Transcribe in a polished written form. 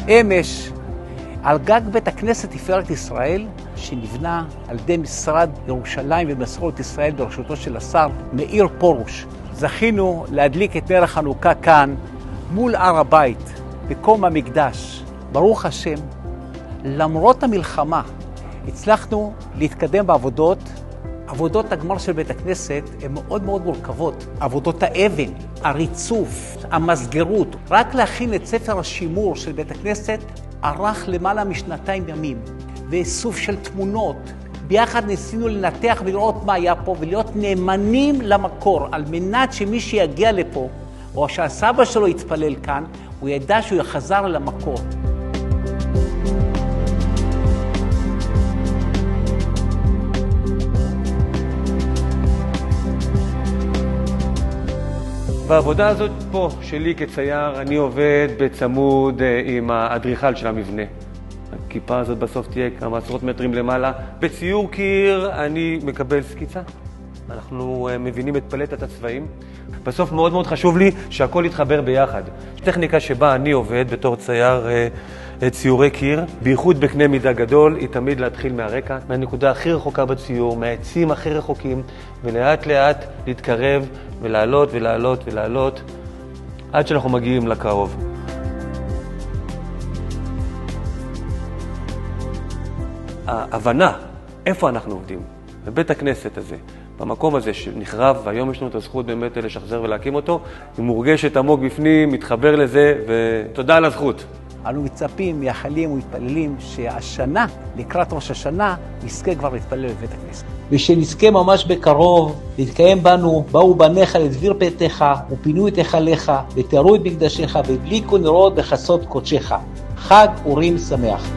אמש, על גג בית הכנסת תפארת ישראל, שנבנה על ידי משרד ירושלים ומסורת ישראל בראשותו של השר מאיר פרוש. זכינו להדליק את נר החנוכה כאן, מול הר הבית, בקום המקדש. ברוך השם, למרות המלחמה, הצלחנו להתקדם בעבודות. עבודות הגמר של בית הכנסת הן מאוד מאוד מורכבות. עבודות האבן, הריצוף, המסגרות. רק להכין את ספר השימור של בית הכנסת ארך למעלה משנתיים ימים. ואיסוף של תמונות. ביחד ניסינו לנתח ולראות מה היה פה ולהיות נאמנים למקור, על מנת שמי שיגיע לפה, או שהסבא שלו יתפלל כאן, הוא ידע שהוא יחזר למקור. בעבודה הזאת פה, שלי כצייר, אני עובד בצמוד עם האדריכל של המבנה. הכיפה הזאת בסוף תהיה כמה עשרות מטרים למעלה. בציור קיר אני מקבל סקיצה. אנחנו מבינים את פלטת הצבעים. בסוף מאוד מאוד חשוב לי שהכל יתחבר ביחד. טכניקה שבה אני עובד בתור צייר ציורי קיר, בייחוד בקנה מידה גדול, היא תמיד להתחיל מהרקע, מהנקודה הכי רחוקה בציור, מהעצים הכי רחוקים, ולאט לאט להתקרב ולעלות ולעלות ולעלות, עד שאנחנו מגיעים לקרוב. ההבנה, איפה אנחנו עובדים? בבית הכנסת הזה, במקום הזה שנחרב, והיום יש לנו את הזכות באמת לשחזר ולהקים אותו, היא מורגשת עמוק בפנים, מתחבר לזה, ותודה על הזכות. אנו מצפים, מייחלים ומתפללים שהשנה, לקראת ראש השנה, נזכה כבר להתפלל בבית הכנסת. ושנזכה ממש בקרוב, להתקיים בנו, באו בניך לדביר ביתך, ופינו את היכליך, ותארו את מקדשך, והדליקו נרות בחסות קודשך. חג אורים שמח.